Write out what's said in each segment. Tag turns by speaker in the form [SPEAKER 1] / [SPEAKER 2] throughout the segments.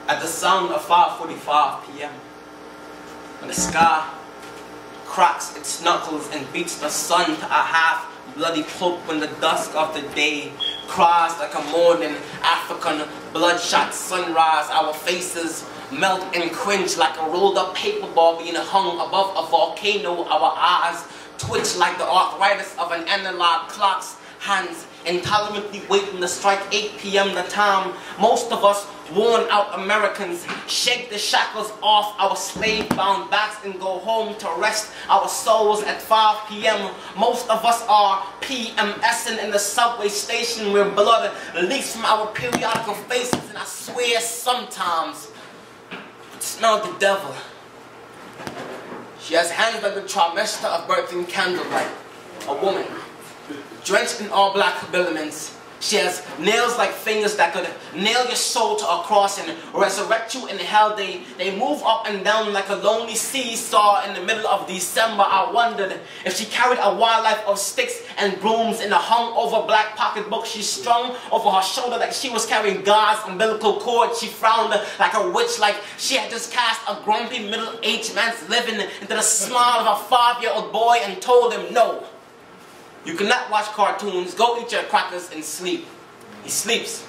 [SPEAKER 1] At the sound of 5:45 p.m. when the sky cracks its knuckles and beats the sun to a half bloody pulp when the dusk of the day cries like a morning African bloodshot sunrise. Our faces melt and cringe like a rolled up paper ball being hung above a volcano. Our eyes twitch like the arthritis of an analog clock's hands intolerantly waiting to strike 8 p.m. the time most of us worn out Americans shake the shackles off our slave-bound backs and go home to rest our souls at 5 p.m. Most of us are PMSing in the subway station where blood leaks from our periodical faces, and I swear sometimes I smell the devil. She has hands like the trimester of birthing candlelight, a woman drenched in all black habiliments. She has nails like fingers that could nail your soul to a cross and resurrect you in hell. They move up and down like a lonely seesaw in the middle of December. I wondered if she carried a wildlife of sticks and brooms in a hung-over black pocketbook she strung over her shoulder like she was carrying God's umbilical cord. She frowned like a witch, like she had just cast a grumpy middle-aged man's living into the smile of a 5-year-old boy and told him, "No, you cannot watch cartoons, go eat your crackers and sleep." He sleeps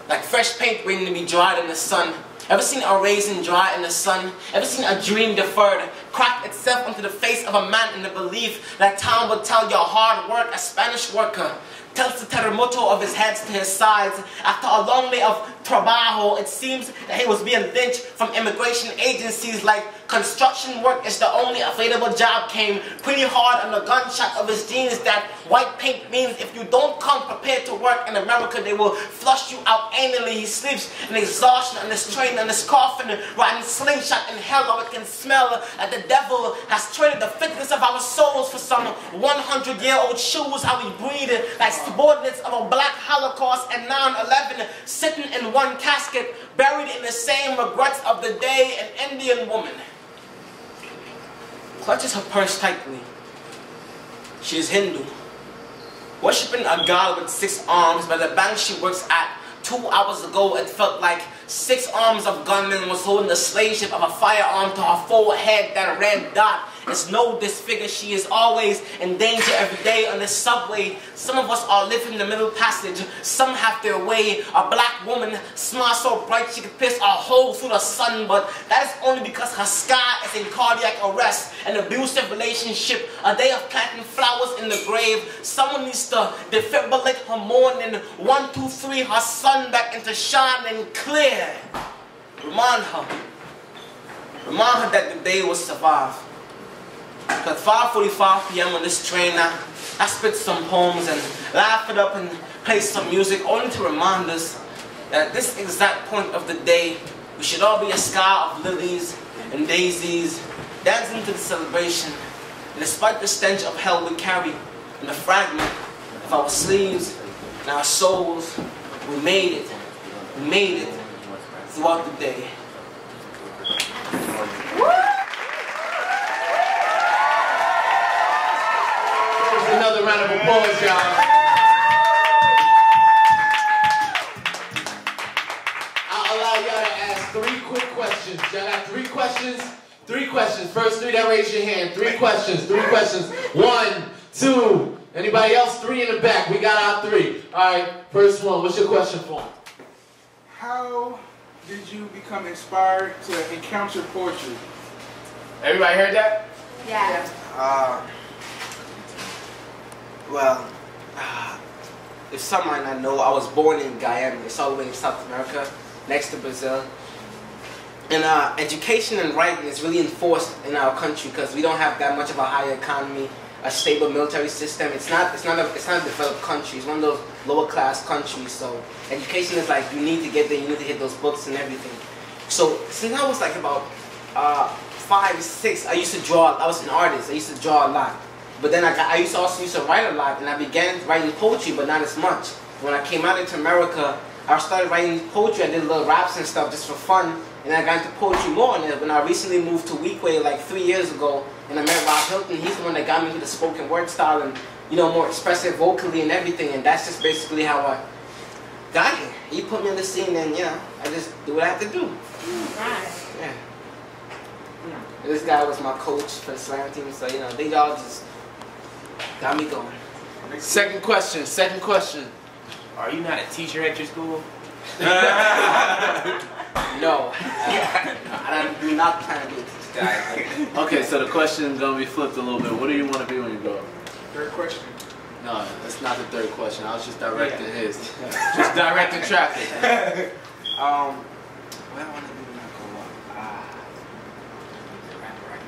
[SPEAKER 1] like fresh paint waiting to be dried in the sun. Ever seen a raisin dry in the sun? Ever seen a dream deferred crack itself onto the face of a man in the belief that time would tell your hard work? A Spanish worker tells the terremoto of his heads to his sides. After a long day of trabajo, it seems that he was being lynched from immigration agencies like construction work is the only available job. Came pretty hard on the gunshot of his jeans that white paint means if you don't come prepared to work in America, they will flush you out anally. He sleeps in exhaustion on this train, on this coffin, riding slingshot in hell, or it can smell like the devil has traded the fitness of our souls for some 100-year-old shoes. How we breathe like subordinates of a black Holocaust and 9/11, sitting in one casket, buried in the same regrets of the day. An Indian woman clutches her purse tightly. She is Hindu, worshipping a god with 6 arms. By the bank she works at, 2 hours ago, it felt like 6 arms of gunmen was holding the slave ship of a firearm to her forehead. That red dot is no disfigure. She is always in danger every day on the subway. Some of us are living the middle passage. Some have their way. A black woman smiles so bright she could pierce a hole through the sun, but that is only because her sky is in cardiac arrest. An abusive relationship, a day of planting flowers in the grave. Someone needs to defibrillate her mourning. 1, 2, 3, her sun back into shining clear. Remind her that the day will survive. At 5:45 p.m. on this train, I spit some poems and laugh it up and play some music, only to remind us that at this exact point of the day, we should all be a sky of lilies and daisies, dancing to the celebration. And despite the stench of hell we carry in the fragment of our sleeves and our souls, we made it. We made it throughout the day.
[SPEAKER 2] Another round of applause, y'all. I'll allow y'all to ask 3 quick questions. Y'all got 3 questions? 3 questions. First 3 that raise your hand. 3 questions. 3 questions. 1, 2. Anybody else? 3 in the back. We got our 3. All right. First one. What's your question for?
[SPEAKER 3] How did you become inspired to encounter poetry?
[SPEAKER 2] Everybody heard that?
[SPEAKER 4] Yeah. Well, if some might not know, I was born in Guyana. It's all the way in South America, next to Brazil. And education and writing is really enforced in our country because we don't have that much of a higher economy, a stable military system. It's not a developed country. It's one of those lower class countries. So education is like, you need to get there, you need to hit those books and everything. So since I was like about 5, 6, I used to draw. I was an artist. I used to draw a lot. But then I also used to write a lot, and I began writing poetry, but not as much. When I came out into America, I started writing poetry. I did little raps and stuff just for fun, and I got into poetry more. And when I recently moved to Weequay like 3 years ago, and I met Rob Hilton, he's the one that got me into the spoken word style and, you know, more expressive vocally and everything. And that's just basically how got here. He put me on the scene, and you know, I just do what I have to do.
[SPEAKER 5] Right.
[SPEAKER 4] Yeah. This guy was my coach for the slam team, so you know, they all just got me going.
[SPEAKER 2] Second question. Second question.
[SPEAKER 6] Are you not a teacher at your school?
[SPEAKER 4] No, I do not plan to be a teacher, guys.
[SPEAKER 2] Okay, so the question is gonna be flipped a little bit. What do you want to be when you grow up?
[SPEAKER 3] Third question.
[SPEAKER 2] No, that's not the third question. I was just directing his. Just directing traffic.
[SPEAKER 4] What I want to do when I grow up?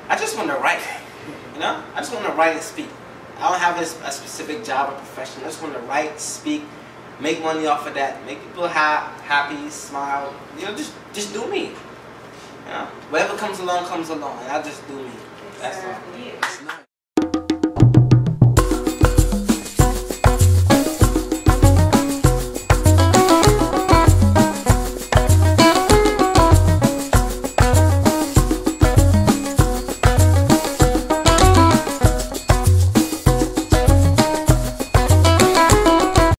[SPEAKER 4] I just want to write. You know, I just want to write and speak. I don't have a specific job or profession. I just want to write, speak, make money off of that, make people happy, smile. You know, just do me. You know, whatever comes along, and I just do me. That's all.
[SPEAKER 5] Yeah.
[SPEAKER 2] It's not.